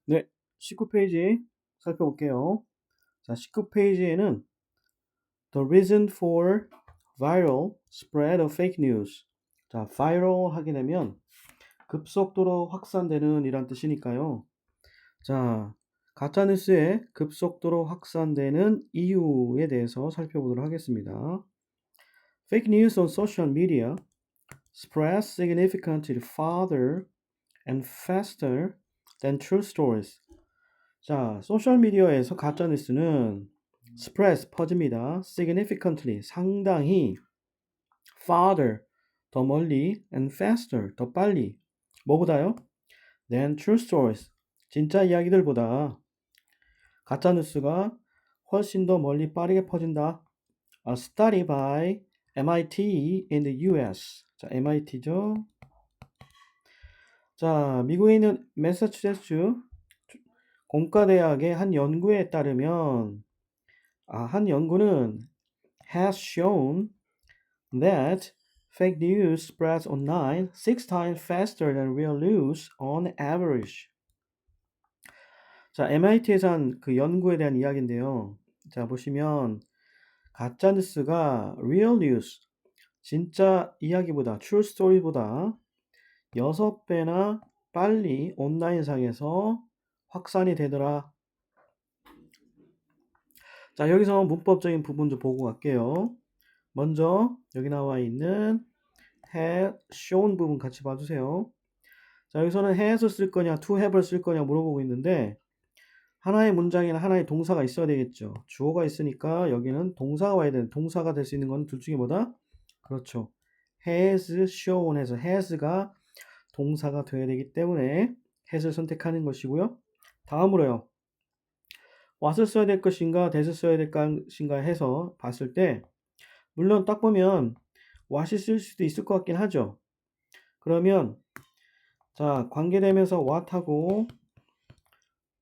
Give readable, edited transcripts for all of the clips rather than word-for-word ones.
네, 19페이지 살펴볼게요. 자, 19페이지에는 The reason for viral spread of fake news. 자, viral 하게 되면 급속도로 확산되는 이란 뜻이니까요. 자, 가짜뉴스의 급속도로 확산되는 이유에 대해서 살펴보도록 하겠습니다. Fake news on social media spreads significantly farther and faster than true stories. 자, 소셜미디어에서 가짜뉴스는 spreads 퍼집니다. significantly 상당히 farther 더 멀리 and faster 더 빨리 뭐보다요? than true stories 진짜 이야기들보다 가짜뉴스가 훨씬 더 멀리 빠르게 퍼진다. A study by MIT in the US. 자, MIT죠. 자, 미국에 있는 매사추세츠 공과대학의 한 연구에 따르면 한 연구는 has shown that fake news spreads online 6 times faster than real news on average. 자, MIT에서 한 그 연구에 대한 이야기인데요. 자, 보시면 가짜 뉴스가 real news, 진짜 이야기보다 true story보다 6배나 빨리 온라인상에서 확산이 되더라. 자, 여기서 문법적인 부분 좀 보고 갈게요. 먼저 여기 나와 있는 had shown 부분 같이 봐주세요. 자, 여기서는 has을 쓸 거냐 to have를 쓸 거냐 물어보고 있는데 하나의 문장이나 하나의 동사가 있어야 되겠죠. 주어가 있으니까 여기는 동사가 와야 되는 동사가 될 수 있는 건 둘 중에 뭐다? 그렇죠. has shown 해서 has가 동사가 되어야 되기 때문에 has를 선택하는 것이고요. 다음으로요. what을 써야 될 것인가 that을 써야 될 것인가 해서 봤을 때 물론 딱 보면 what이 쓸 수도 있을 것 같긴 하죠. 그러면 자, 관계되면서 what하고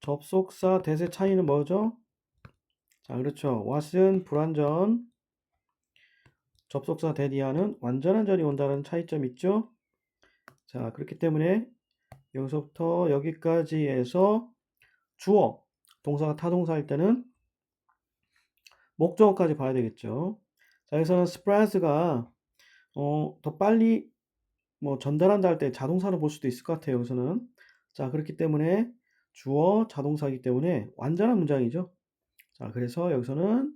접속사 that의 차이는 뭐죠? 자, 그렇죠. what은 불완전, 접속사 that이하는 완전한 전이 온다는 차이점 있죠? 자, 그렇기 때문에 여기서부터 여기까지 해서 주어, 동사가 타동사일 때는 목적어까지 봐야 되겠죠. 자, 여기서는 spreads가 더 빨리 전달한다 할 때 자동사로 볼 수도 있을 것 같아요. 여기서는. 자, 그렇기 때문에 주어 자동사이기 때문에 완전한 문장이죠. 자, 그래서 여기서는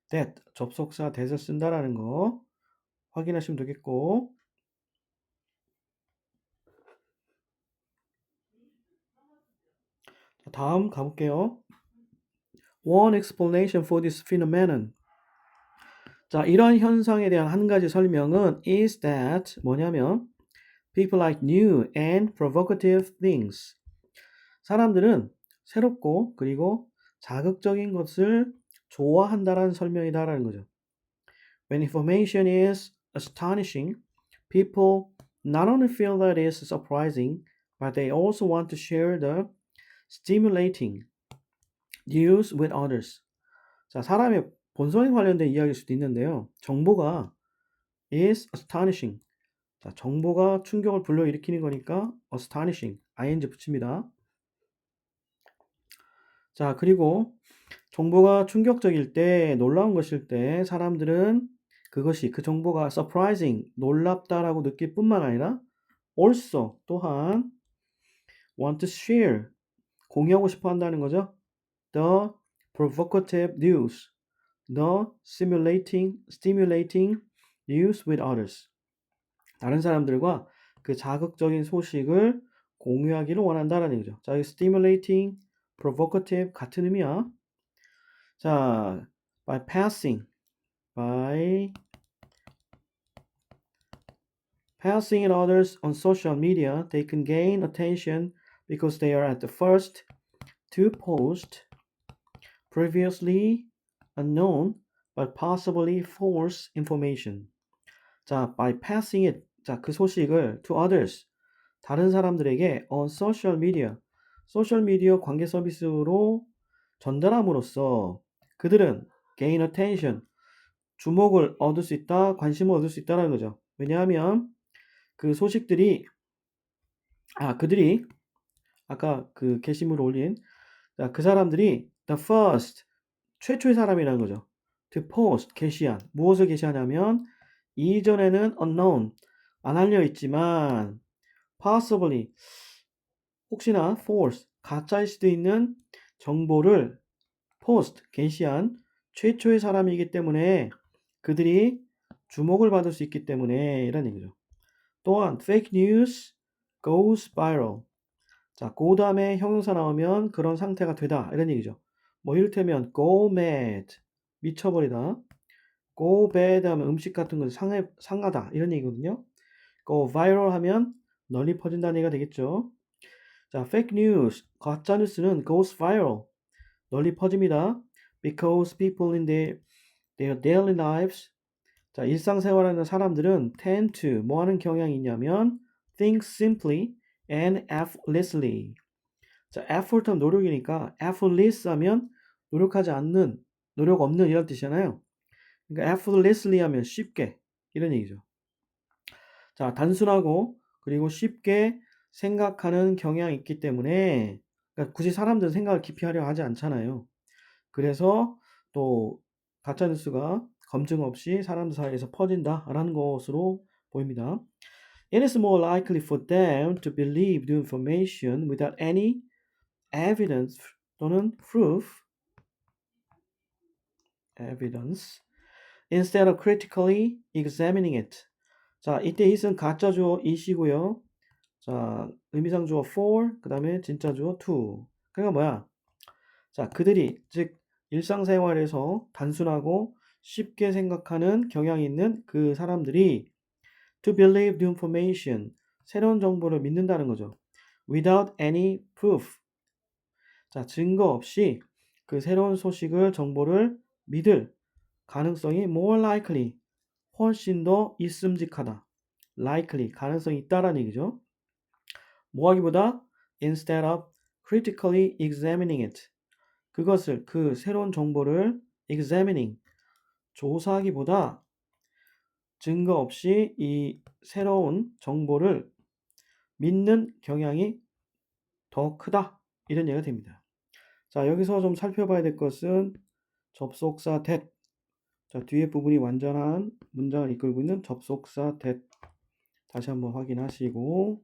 that 접속사 that을 쓴다라는 거 확인하시면 되겠고 자, 다음 가볼게요. One explanation for this phenomenon. 자, 이러한 현상에 대한 한 가지 설명은 is that 뭐냐면 people like new and provocative things. 사람들은 새롭고 그리고 자극적인 것을 좋아한다라는 설명이다라는 거죠. When information is astonishing, people not only feel that it is surprising, but they also want to share the stimulating news with others. 자, 사람의 본성에 관련된 이야기일 수도 있는데요. 정보가 is astonishing. 자, 정보가 충격을 불러일으키는 거니까 astonishing, ing 붙입니다. 자, 그리고 정보가 충격적일 때, 놀라운 것일 때 사람들은 그것이 그 정보가 surprising, 놀랍다라고 느낄 뿐만 아니라 also 또한 want to share, 공유하고 싶어 한다는 거죠. The provocative news, the stimulating news with others. 다른 사람들과 그 자극적인 소식을 공유하기를 원한다라는 거죠. 자, 이 stimulating, provocative 같은 의미야. 자, by passing in others on social media, they can gain attention because they are at the first to post previously unknown but possibly false information. 자, by passing it, 자, 그 소식을 to others, 다른 사람들에게 on social media, 소셜미디어 관계 서비스로 전달함으로써 그들은 gain attention, 주목을 얻을 수 있다, 관심을 얻을 수 있다는 거죠. 왜냐하면 그 소식들이 그들이 아까 그 게시물을 올린 자, 그 사람들이 the first 최초의 사람이라는 거죠. to post 게시한 무엇을 게시하냐면 이전에는 unknown 안 알려 있지만 possibly 혹시나 false 가짜일 수도 있는 정보를 post 게시한 최초의 사람이기 때문에 그들이 주목을 받을 수 있기 때문에 이런 얘기죠. 또한 fake news goes viral. 자, 그 다음에 형용사 나오면 그런 상태가 되다 이런 얘기죠. 뭐 이를테면 go mad 미쳐버리다. go bad 하면 음식 같은 거 상하다 이런 얘기거든요. go viral 하면 널리 퍼진다는 얘기가 되겠죠. 자, fake news 가짜 뉴스는 goes viral 널리 퍼집니다. because people in their daily lives 자, 일상생활하는 사람들은 tend to 뭐 하는 경향이 있냐면 think simply and effortlessly 자, effort 하면 노력이니까 effortless 하면 노력하지 않는, 노력 없는 이런 뜻이잖아요. 그러니까 effortlessly 하면 쉽게 이런 얘기죠. 자, 단순하고 그리고 쉽게 생각하는 경향이 있기 때문에 그러니까 굳이 사람들은 생각을 깊이 하려 하지 않잖아요. 그래서 또 가짜뉴스가 검증 없이 사람들 사이에서 퍼진다라는 것으로 보입니다. It is more likely for them to believe the information without any evidence 또는 evidence instead of critically examining it. 자, 이때 it은 가짜 주어 it이고요. 자, 의미상 주어 for, 그 다음에 진짜 주어 to. 그러니까 뭐야? 자, 그들이 즉 일상생활에서 단순하고 쉽게 생각하는 경향이 있는 그 사람들이 to believe the information 새로운 정보를 믿는다는 거죠. without any proof. 자, 증거 없이 그 새로운 소식을 정보를 믿을 가능성이 more likely 훨씬 더 있음직하다. likely 가능성이 있다라는 얘기죠. 뭐하기보다 instead of critically examining it 그것을 그 새로운 정보를 examining 조사하기보다 증거 없이 이 새로운 정보를 믿는 경향이 더 크다 이런 얘기가 됩니다. 자, 여기서 좀 살펴봐야 될 것은 접속사 that 자, 뒤에 부분이 완전한 문장을 이끌고 있는 접속사 that 다시 한번 확인하시고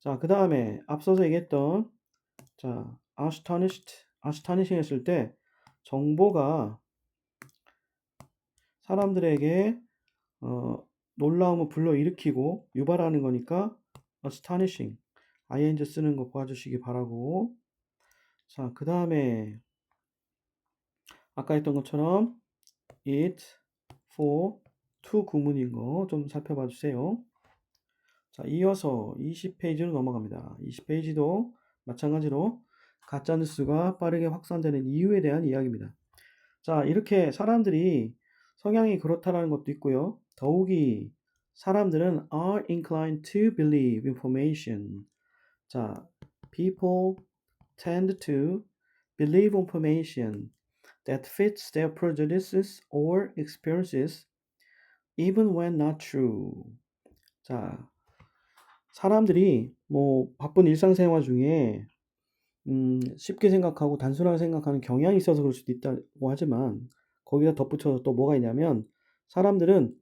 자, 그 다음에 앞서서 얘기했던 자, astonishing 했을 때 정보가 사람들에게 놀라움을 불러일으키고 유발하는 거니까 astonishing ing 쓰는 거 봐주시기 바라고 자, 그 다음에 아까 했던 것처럼 it, for, to 구문인 거 좀 살펴봐 주세요. 자, 이어서 20페이지로 넘어갑니다. 20페이지도 마찬가지로 가짜뉴스가 빠르게 확산되는 이유에 대한 이야기입니다. 자, 이렇게 사람들이 성향이 그렇다라는 것도 있고요. 더욱이 사람들은 are inclined to believe information. 자, people tend to believe information that fits their prejudices or experiences even when not true. 자, 사람들이 뭐 바쁜 일상생활 중에 쉽게 생각하고 단순하게 생각하는 경향이 있어서 그럴 수도 있다고 하지만 거기다 덧붙여서 또 뭐가 있냐면 사람들은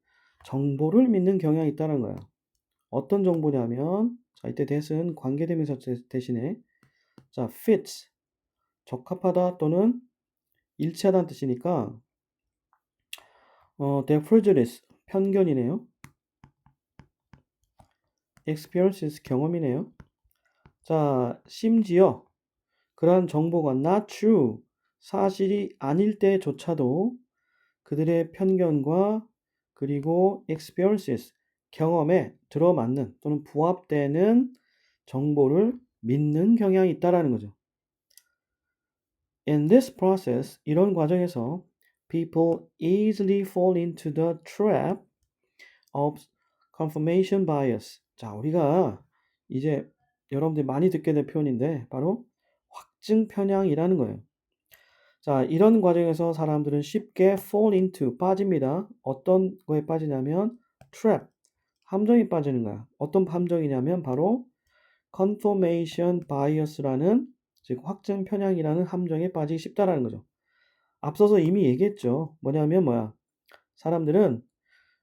정보를 믿는 경향이 있다는 거야. 어떤 정보냐면 자, 이때 that은 관계대명사 대신에 자, fits 적합하다 또는 일치하다는 뜻이니까 their prejudice 편견이네요. experiences 경험이네요. 자, 심지어 그러한 정보가 not true 사실이 아닐 때조차도 그들의 편견과 그리고 experiences 경험에 들어맞는 또는 부합되는 정보를 믿는 경향이 있다라는 거죠. In this process, 이런 과정에서 people easily fall into the trap of confirmation bias. 자, 우리가 이제 여러분들이 많이 듣게 될 표현인데 바로 확증 편향이라는 거예요. 자, 이런 과정에서 사람들은 쉽게 fall into 빠집니다. 어떤 거에 빠지냐면 trap 함정에 빠지는 거야. 어떤 함정이냐면 바로 confirmation bias라는 즉 확증 편향이라는 함정에 빠지기 쉽다라는 거죠. 앞서서 이미 얘기했죠. 뭐냐면 사람들은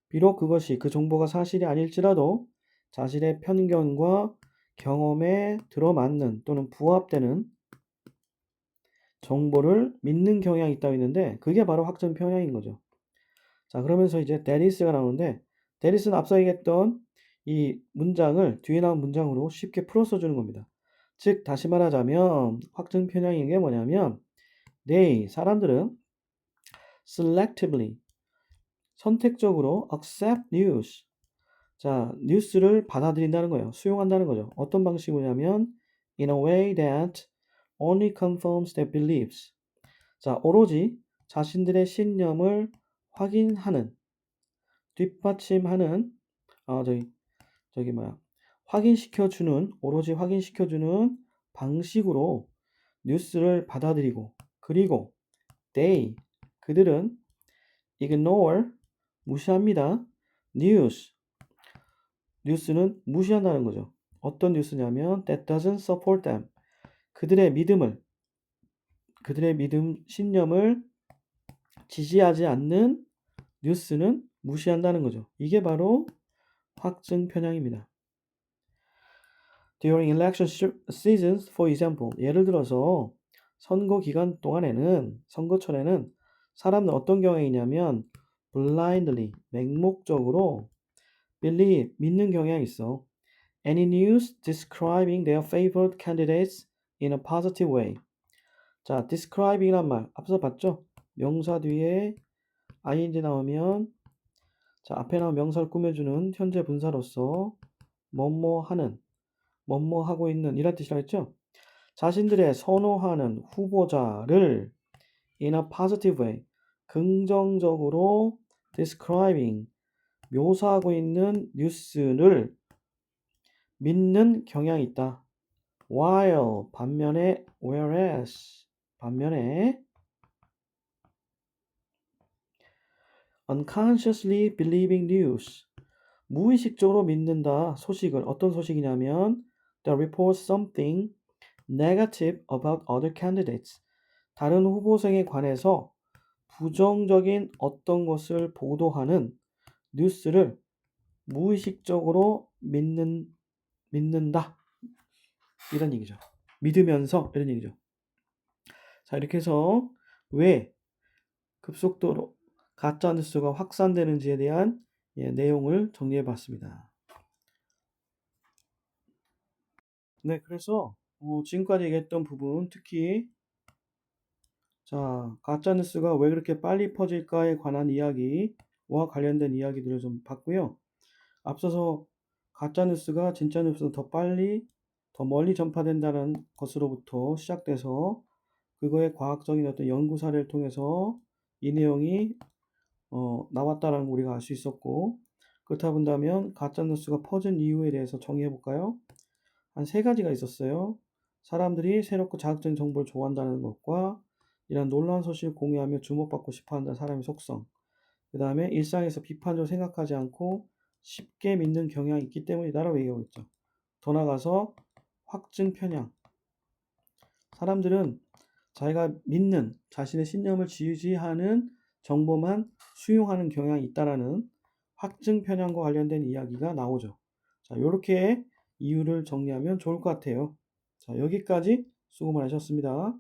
비록 그것이 그 정보가 사실이 아닐지라도 자신의 편견과 경험에 들어맞는 또는 부합되는 정보를 믿는 경향이 있다고 했는데 그게 바로 확증 편향인 거죠. 자, 그러면서 이제 데리스가 나오는데 데리스는 앞서 얘기했던 이 문장을 뒤에 나온 문장으로 쉽게 풀어서 주는 겁니다. 즉 다시 말하자면 확증 편향인 게 뭐냐면 사람들은 selectively 선택적으로 accept news 자, 뉴스를 받아들인다는 거예요. 수용한다는 거죠. 어떤 방식이냐면 in a way that only confirms their beliefs. 자, 오로지 자신들의 신념을 확인하는, 뒷받침하는, 아, 오로지 확인시켜주는 방식으로 뉴스를 받아들이고, 그리고 그들은 ignore, 무시합니다. 뉴스는 무시한다는 거죠. 어떤 뉴스냐면 that doesn't support them. 그들의 신념을 지지하지 않는 뉴스는 무시한다는 거죠. 이게 바로 확증 편향입니다. During election seasons, for example, 예를 들어서 선거 기간 동안에는 선거철에는 사람은 어떤 경향이 있냐면 blindly, 맹목적으로 믿는 경향이 있어. Any news describing their favored candidates in a positive way. 자, describing이란 말 앞서 봤죠? 명사 뒤에 ing 나오면 자, 앞에 나온 명사를 꾸며주는 현재 분사로서 뭐뭐 하는, 뭐뭐 하고 있는 이란 뜻이라 했죠? 자신들의 선호하는 후보자를 in a positive way, 긍정적으로 describing, 묘사하고 있는 뉴스를 믿는 경향이 있다. whereas 반면에 unconsciously believing news 무의식적으로 믿는다 소식을 어떤 소식이냐면 that reports something negative about other candidates 다른 후보생에 관해서 부정적인 어떤 것을 보도하는 뉴스를 무의식적으로 믿는다 이런 얘기죠. 믿으면서 이런 얘기죠. 자, 이렇게 해서 왜 급속도로 가짜 뉴스가 확산되는지에 대한 내용을 정리해 봤습니다. 네, 그래서 지금까지 얘기했던 부분 특히 자, 가짜 뉴스가 왜 그렇게 빨리 퍼질까에 관한 이야기와 관련된 이야기들을 좀 봤고요. 앞서서 가짜 뉴스가 진짜 뉴스는 더 빨리 더 멀리 전파된다는 것으로부터 시작돼서 그거의 과학적인 어떤 연구 사례를 통해서 이 내용이 나왔다라는 걸 우리가 알 수 있었고 그렇다 본다면 가짜뉴스가 퍼진 이유에 대해서 정의해 볼까요? 한 세 가지가 있었어요. 사람들이 새롭고 자극적인 정보를 좋아한다는 것과 이런 놀라운 소식을 공유하며 주목받고 싶어한다는 사람의 속성 그 다음에 일상에서 비판적으로 생각하지 않고 쉽게 믿는 경향이 있기 때문이다라고 얘기하고 있죠. 더 나아가서 확증 편향 사람들은 자기가 믿는 자신의 신념을 지지하는 정보만 수용하는 경향이 있다라는 확증 편향과 관련된 이야기가 나오죠. 자, 이렇게 이유를 정리하면 좋을 것 같아요. 자, 여기까지 수고 많으셨습니다.